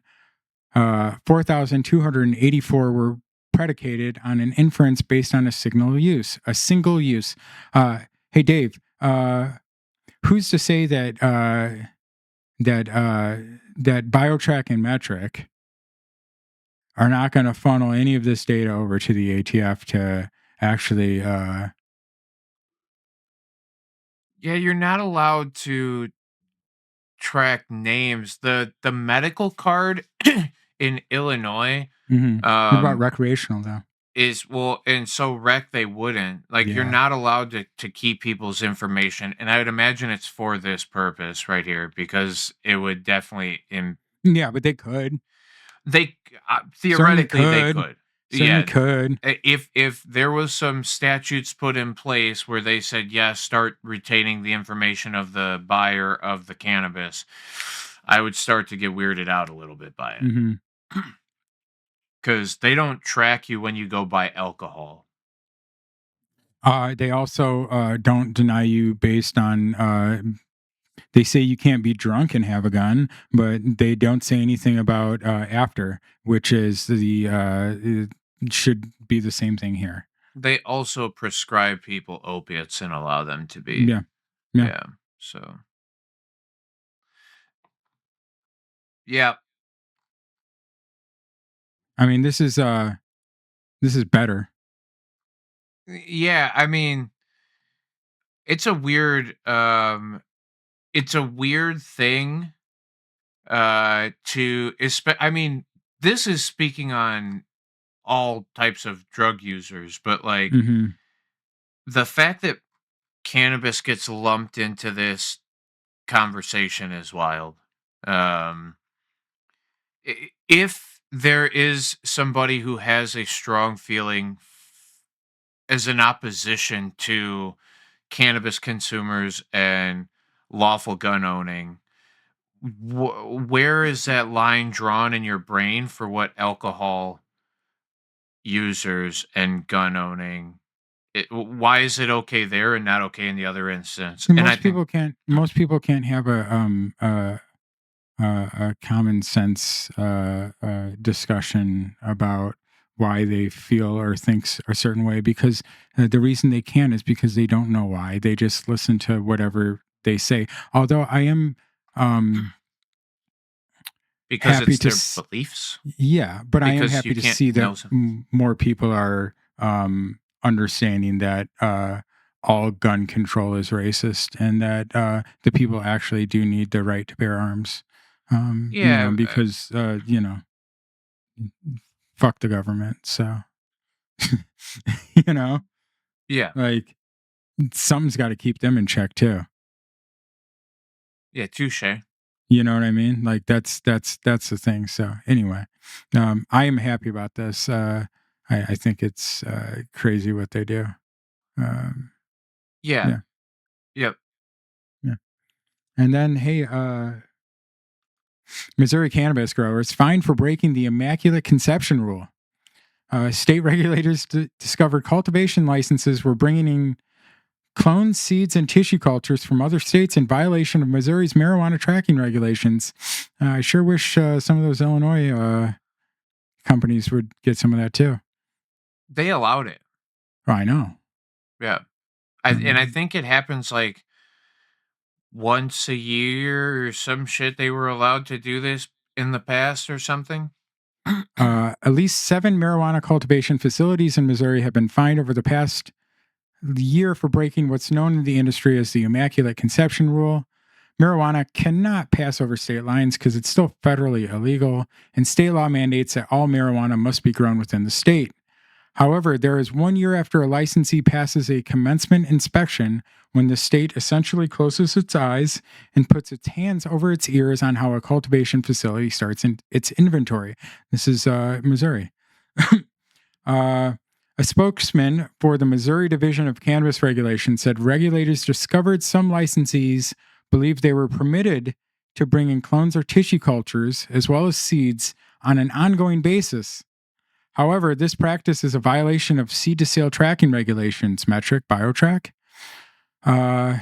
4,284 were predicated on an inference based on a single use. Hey, Dave, who's to say that that BioTrack and Metric are not going to funnel any of this data over to the ATF to actually Yeah, you're not allowed to track names. The medical card in Illinois what about recreational though? is, well, and so rec they wouldn't. Like, you're Yeah. not allowed to keep people's information, and I would imagine it's for this purpose right here, because it would definitely Yeah, but they could. they theoretically they could. Certainly could. If there was some statutes put in place where they said, yes, start retaining the information of the buyer of the cannabis, I would start to get weirded out a little bit by it. Because they don't track you when you go buy alcohol. They also don't deny you based on. They say you can't be drunk and have a gun, but they don't say anything about after, which is it should be the same thing here. They also prescribe people opiates and allow them to be. Yeah. So. Yeah. I mean, this is better. Yeah, I mean, it's a weird thing I mean, this is speaking on all types of drug users, but like the fact that cannabis gets lumped into this conversation is wild. If there is somebody who has a strong feeling as an opposition to cannabis consumers and lawful gun owning. Where is that line drawn in your brain for what alcohol users and gun owning? Why is it okay there and not okay in the other instance? And I Most think people can't. Most people can't have a common sense discussion about why they feel or thinks a certain way, because the reason they can is because they don't know why. They just listen to whatever they say. Although I am because happy it's to their beliefs, yeah, but I am because you happy to can't see that know. more people are understanding that all gun control is racist, and that the people actually do need the right to bear arms. Yeah, Because fuck the government. So you know, yeah, like something's got to keep them in check too. yeah. Touche. You know what I mean? Like that's the thing. So anyway, I am happy about this. I think it's crazy what they do. Um, Yeah, yeah, yep. yeah. And then hey, Missouri cannabis growers fined for breaking the immaculate conception rule. State regulators discovered cultivation licenses were bringing in clones, seeds, and tissue cultures from other states in violation of Missouri's marijuana tracking regulations. I sure wish some of those Illinois companies would get some of that too. They allowed it. Oh, I know. Yeah, and I Um, think it happens like once a year or some shit. They were allowed to do this in the past or something. at least 7 marijuana cultivation facilities in Missouri have been fined over the past year for breaking what's known in the industry as the immaculate conception rule. Marijuana cannot pass over state lines because it's still federally illegal, and state law mandates that all marijuana must be grown within the state. However, there is 1 year after a licensee passes a commencement inspection when the state essentially closes its eyes and puts its hands over its ears on how a cultivation facility starts in its inventory. This is Missouri. Uh, a spokesman for the Missouri Division of Cannabis Regulation said regulators discovered some licensees believed they were permitted to bring in clones or tissue cultures, as well as seeds, on an ongoing basis. However, this practice is a violation of seed to sale tracking regulations, metric, BioTrack. Uh,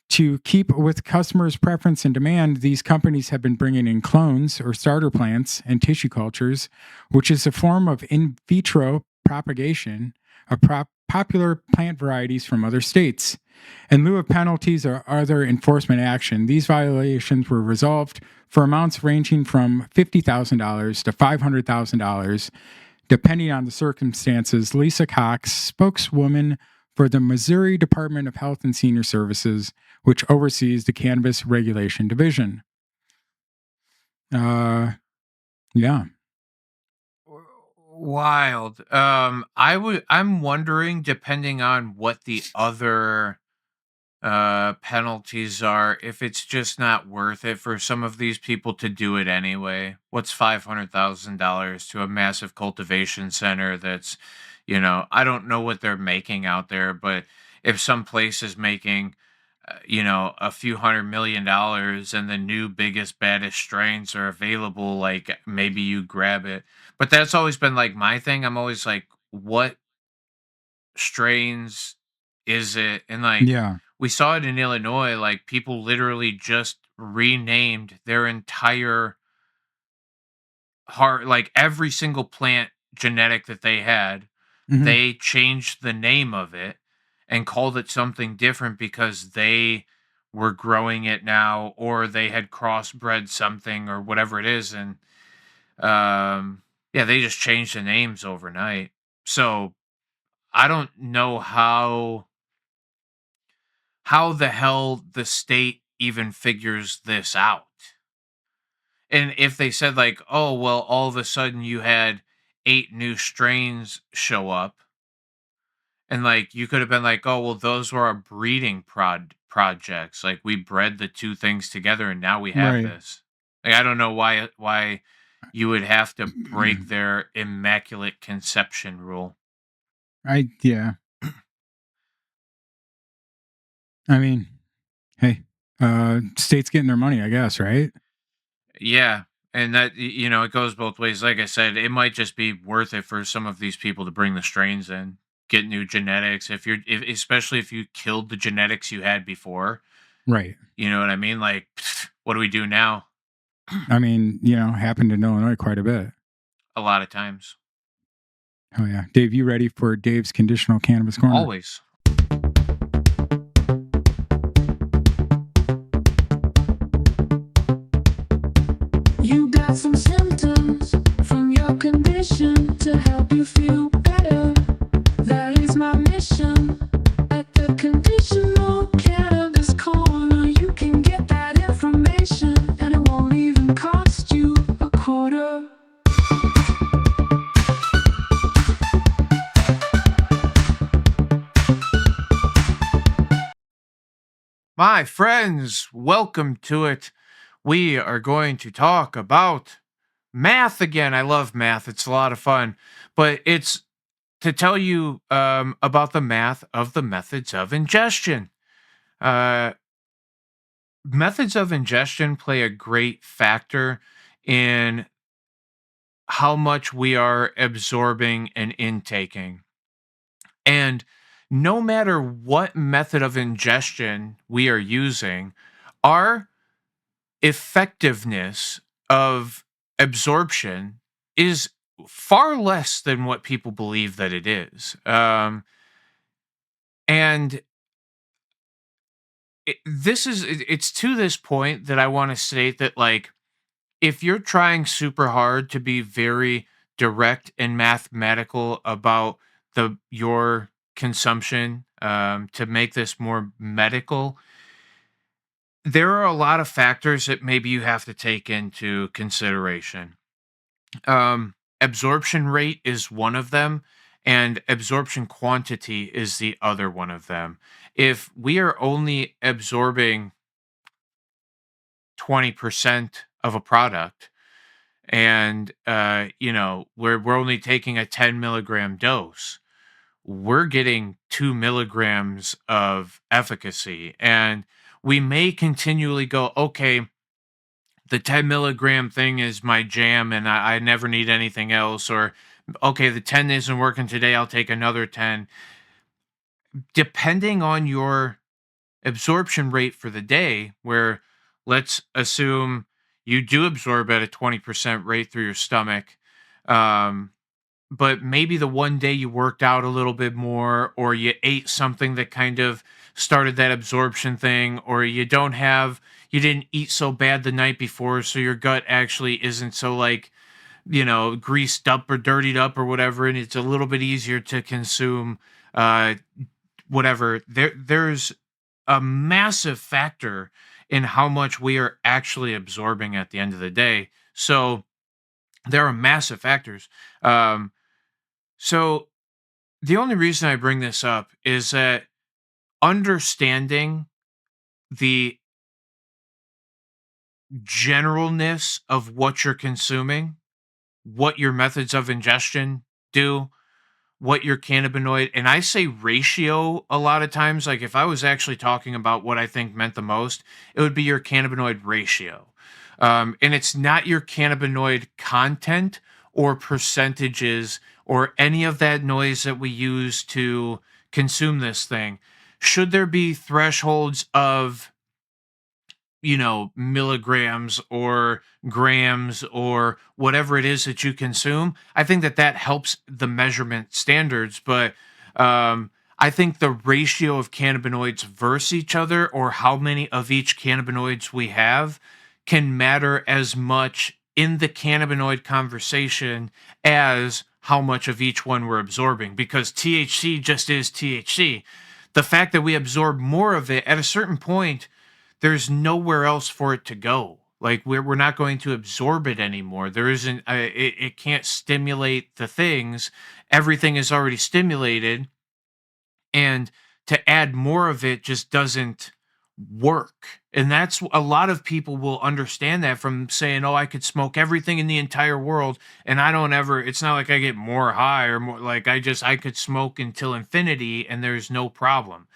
to keep with customers' preference and demand, these companies have been bringing in clones or starter plants and tissue cultures, which is a form of in vitro propagation of popular plant varieties from other states. In lieu of penalties or other enforcement action, these violations were resolved for amounts ranging from $50,000 to $500,000, depending on the circumstances. Lisa Cox, spokeswoman for the Missouri Department of Health and Senior Services, which oversees the Cannabis Regulation Division. Yeah. Wild. I'm wondering, depending on what the other penalties are, if it's just not worth it for some of these people to do it anyway. What's $500,000 to a massive cultivation center that's, I don't know what they're making out there, but if some place is making a few $100 million and the new biggest baddest strains are available, like maybe you grab it. But that's always been like my thing. I'm always like, what strains is it? And like Yeah. we saw it in Illinois, like people literally just renamed their entire heart, like every single plant genetic that they had, Mhm. they changed the name of it and called it something different because they were growing it now, or they had crossbred something or whatever it is. And yeah, they just changed the names overnight. So I don't know how the hell the state even figures this out. And if they said like, "Oh, well, all of a sudden you had 8 new strains show up," and like you could have been like, "Oh, well, those were our breeding projects. Like we bred the two things together and now we have Right. this." Like I don't know why you would have to break their immaculate conception rule. Yeah. I mean, hey, state's getting their money, I guess, right? Yeah. And that, it goes both ways. Like I said, it might just be worth it for some of these people to bring the strains in, get new genetics. Especially if you killed the genetics you had before, Right. you know what I mean? Like, what do we do now? I mean, happened in Illinois quite a bit. A lot of times. Oh yeah. Dave, you ready for Dave's Conditional Cannabis Corner? Always. You got some symptoms from your condition to help you feel better. That is my mission. At the Conditional Cannabis Corner, you can get that information, and it won't even cost you a quarter. My friends, welcome to it. We are going to talk about math again. I love math. It's a lot of fun. But it's to tell you about the math of the methods of ingestion. Uh, Methods of ingestion play a great factor in how much we are absorbing and intaking. And no matter what method of ingestion we are using, our effectiveness of absorption is far less than what people believe that it is. And it's to this point that I want to state that, like, if you're trying super hard to be very direct and mathematical about your consumption, to make this more medical, there are a lot of factors that maybe you have to take into consideration. Absorption rate is one of them, and absorption quantity is the other one of them. If we are only absorbing 20% of a product, and we're only taking a 10 milligram dose, we're getting 2 milligrams of efficacy, and we may continually go, okay, the 10 milligram thing is my jam and I never need anything else, or okay, the 10 isn't working today, I'll take another 10. Depending on your absorption rate for the day, where let's assume you do absorb at a 20% rate through your stomach, but maybe the one day you worked out a little bit more, or you ate something that kind of started that absorption thing, or you didn't eat so bad the night before, so your gut actually isn't so, like, greased up or dirtied up or whatever, and it's a little bit easier to consume, whatever. There's a massive factor in how much we are actually absorbing at the end of the day. So there are massive factors. So the only reason I bring this up is that understanding the generalness of what you're consuming, what your methods of ingestion do, what your cannabinoid, and I say ratio a lot of times. Like, if I was actually talking about what I think meant the most, it would be your cannabinoid ratio. And it's not your cannabinoid content or percentages or any of that noise that we use to consume this thing. Should there be thresholds of, milligrams or grams or whatever it is that you consume, I think that helps the measurement standards. But I think the ratio of cannabinoids versus each other, or how many of each cannabinoids we have, can matter as much in the cannabinoid conversation as how much of each one we're absorbing, because THC just is THC. The fact that we absorb more of it at a certain point, there's nowhere else for it to go. Like, we're not going to absorb it anymore. There isn't, it can't stimulate the things. Everything is already stimulated. And to add more of it just doesn't work. And that's a lot of people will understand that from saying, oh, I could smoke everything in the entire world and I don't ever, it's not like I get more high or more like I could smoke until infinity and there's no problem.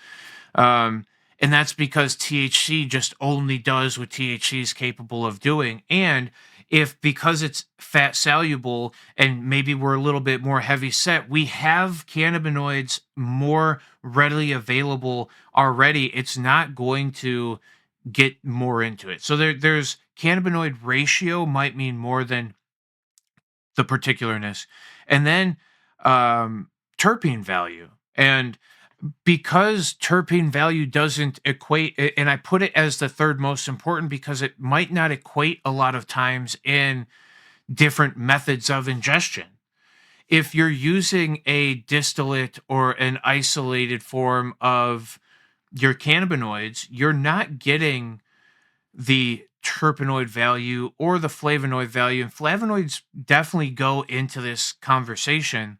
Um, and that's because THC just only does what THC is capable of doing. And if because it's fat soluble and maybe we're a little bit more heavy set, we have cannabinoids more readily available already. It's not going to get more into it. So there's cannabinoid ratio might mean more than the particularness. And then terpene value. And because terpene value doesn't equate, and I put it as the third most important because it might not equate a lot of times in different methods of ingestion. If you're using a distillate or an isolated form of your cannabinoids, you're not getting the terpenoid value or the flavonoid value. And flavonoids definitely go into this conversation,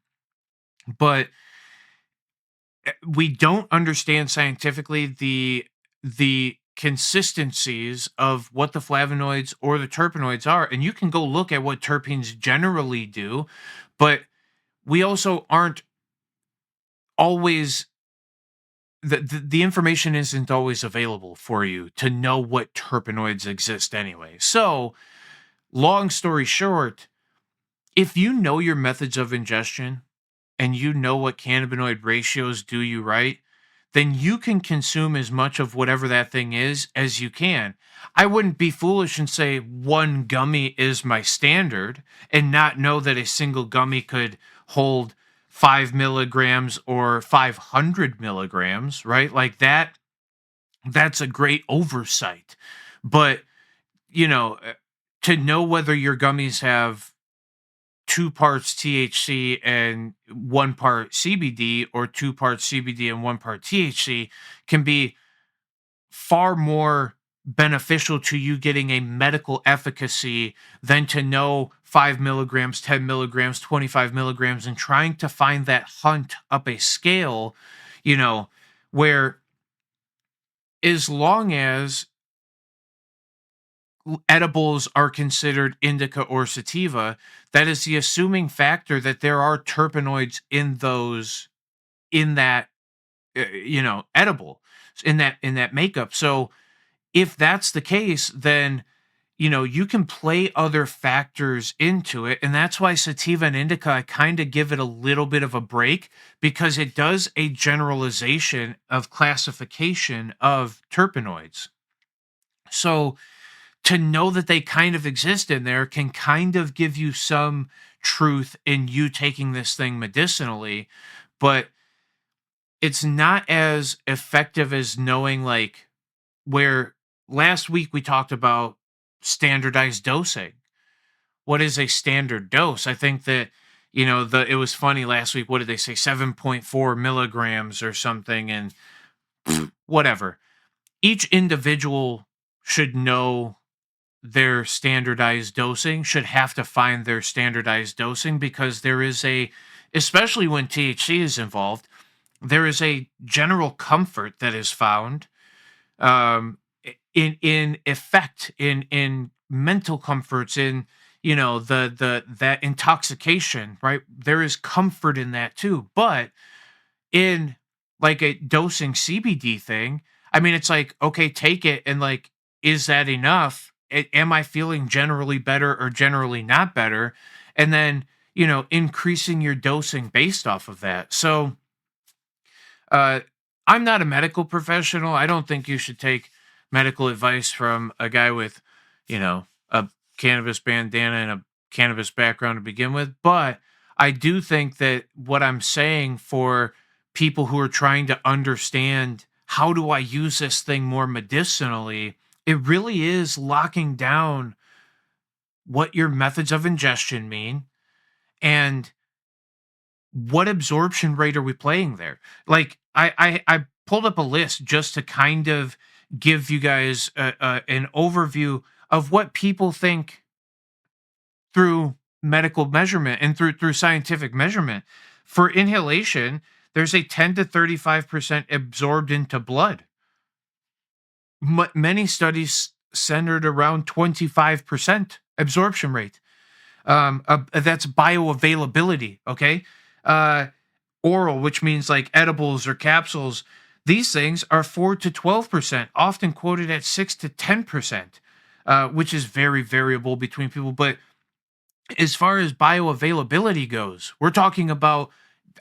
but we don't understand scientifically the consistencies of what the flavonoids or the terpenoids are. And you can go look at what terpenes generally do, but we also aren't always the information isn't always available for you to know what terpenoids exist anyway. So, long story short, if you know your methods of ingestion and you know what cannabinoid ratios do you right, then you can consume as much of whatever that thing is as you can. I wouldn't be foolish and say one gummy is my standard and not know that a single gummy could hold 5 milligrams or 500 milligrams, right? Like that's a great oversight. But, you know, to know whether your gummies have 2 parts THC and 1 part CBD or 2 parts CBD and 1 part THC can be far more beneficial to you getting a medical efficacy than to know 5 milligrams, 10 milligrams, 25 milligrams, and trying to find that hunt up a scale, you know, where as long as edibles are considered indica or sativa, that is the assuming factor that there are terpenoids in those, in that, edible, in that makeup. So if that's the case, then you can play other factors into it. And that's why sativa and indica, I kind of give it a little bit of a break because it does a generalization of classification of terpenoids. So to know that they kind of exist in there can kind of give you some truth in you taking this thing medicinally, but it's not as effective as knowing, like, where last week we talked about standardized dosing. What is a standard dose? I think that, it was funny last week. What did they say? 7.4 milligrams or something, and whatever. Each individual should know their standardized dosing, should have to find their standardized dosing, because there is especially when THC is involved, there is a general comfort that is found in effect, in mental comforts, in that intoxication, right? There is comfort in that too. But in like a dosing CBD thing, I mean, it's like, okay, take it, and like, is that enough? Am I feeling generally better or generally not better? And then, increasing your dosing based off of that. So, I'm not a medical professional. I don't think you should take medical advice from a guy with, a cannabis bandana and a cannabis background to begin with. But I do think that what I'm saying for people who are trying to understand, how do I use this thing more medicinally, it really is locking down what your methods of ingestion mean and what absorption rate are we playing there. Like, I pulled up a list just to kind of give you guys an overview of what people think through medical measurement and through scientific measurement. For inhalation, there's a 10 to 35% absorbed into blood. many studies centered around 25% absorption rate. That's bioavailability. Okay. Oral, which means like edibles or capsules, these things are 4 to 12%, often quoted at 6 to 10%, which is very variable between people. But as far as bioavailability goes, we're talking about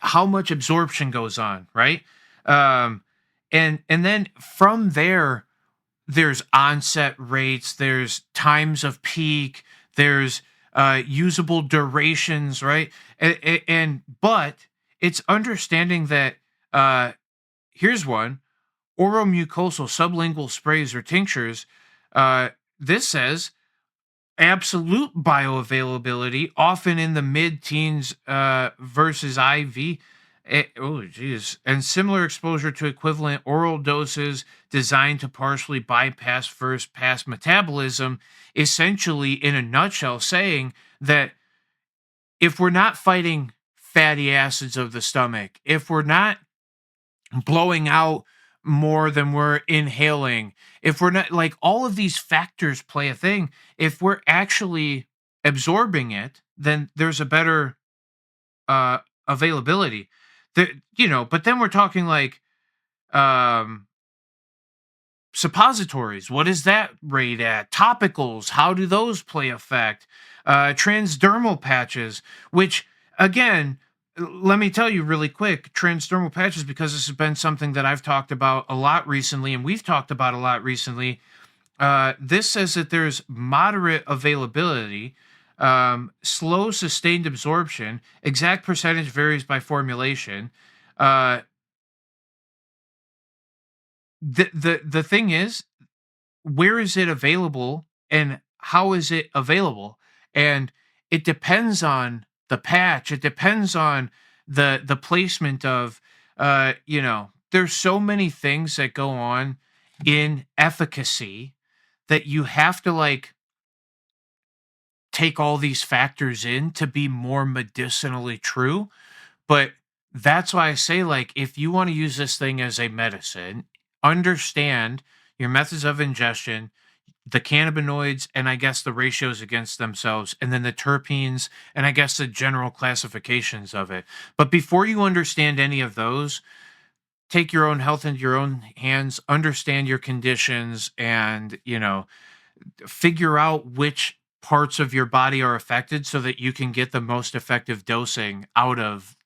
how much absorption goes on, right? And then from there, there's onset rates, there's times of peak, there's usable durations, right? But it's understanding that here's one: oral mucosal sublingual sprays or tinctures. This says absolute bioavailability, often in the mid-teens versus IV. Oh, geez. And similar exposure to equivalent oral doses designed to partially bypass first pass metabolism, essentially, in a nutshell, saying that if we're not fighting fatty acids of the stomach, if we're not blowing out more than we're inhaling, if we're not, like, all of these factors play a thing. If we're actually absorbing it, then there's a better availability. But then we're talking like um suppositories. What is that rate at? Topicals, how do those play effect? Transdermal patches, which, again, let me tell you really quick, transdermal patches, because this has been something that I've talked about a lot recently, and we've talked about a lot recently. This says that there's moderate availability, slow sustained absorption, exact percentage varies by formulation. The thing is, where is it available and how is it available? And it depends on the patch. It depends on the placement of there's so many things that go on in efficacy that you have to, like, take all these factors in to be more medicinally true. But that's why I say, like, if you want to use this thing as a medicine, understand your methods of ingestion, the cannabinoids, and I guess the ratios against themselves, and then the terpenes, and I guess the general classifications of it. But before you understand any of those, take your own health into your own hands, understand your conditions, and, figure out which parts of your body are affected so that you can get the most effective dosing out of,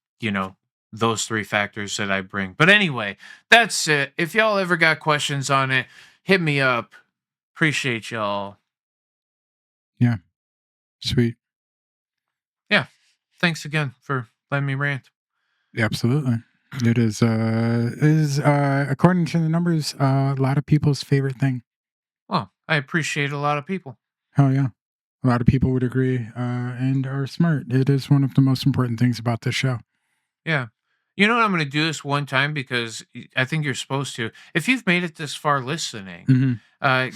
those three factors that I bring. But anyway, that's it. If y'all ever got questions on it, hit me up. Appreciate y'all. Yeah. Sweet. Yeah. Thanks again for letting me rant. Absolutely. It is according to the numbers, a lot of people's favorite thing. Well, I appreciate a lot of people. Oh yeah. A lot of people would agree and are smart. It is one of the most important things about this show. Yeah. You know what? I'm going to do this one time because I think you're supposed to. If you've made it this far listening,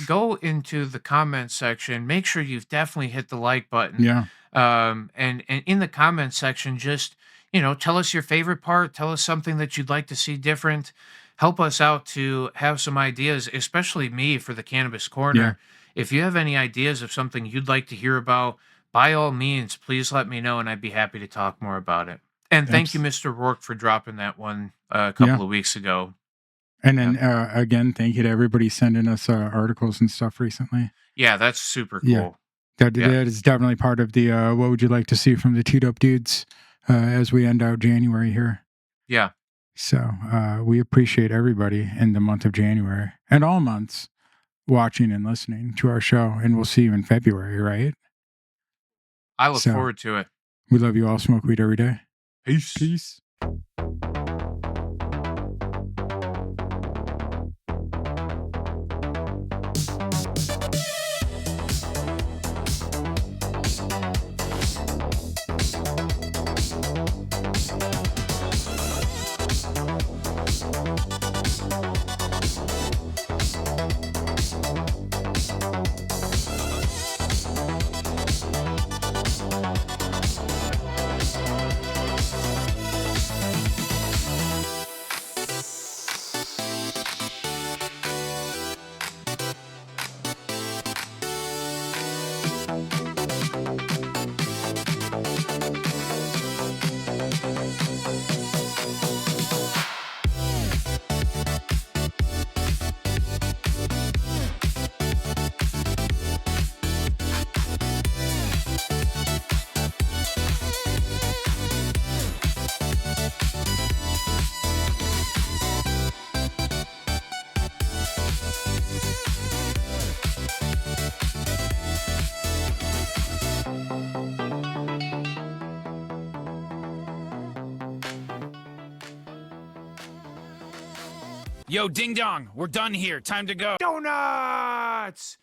go into the comment section. Make sure you've definitely hit the like button. Yeah. And in the comment section, just, tell us your favorite part. Tell us something that you'd like to see different. Help us out to have some ideas, especially me for the Cannabis Corner. Yeah. If you have any ideas of something you'd like to hear about, by all means, please let me know, and I'd be happy to talk more about it. And thank you, Mr. Rourke, for dropping that one a couple of weeks ago. And then, again, thank you to everybody sending us articles and stuff recently. Yeah, that's super cool. Yeah. That is definitely part of the what would you like to see from the Two Dope Dudes as we end out January here. Yeah. So we appreciate everybody in the month of January and all months watching and listening to our show. And we'll see you in February, right? I look forward to it. We love you all. Smoke weed every day. Peace. Peace. Yo, ding dong, we're done here. Time to go. Donuts!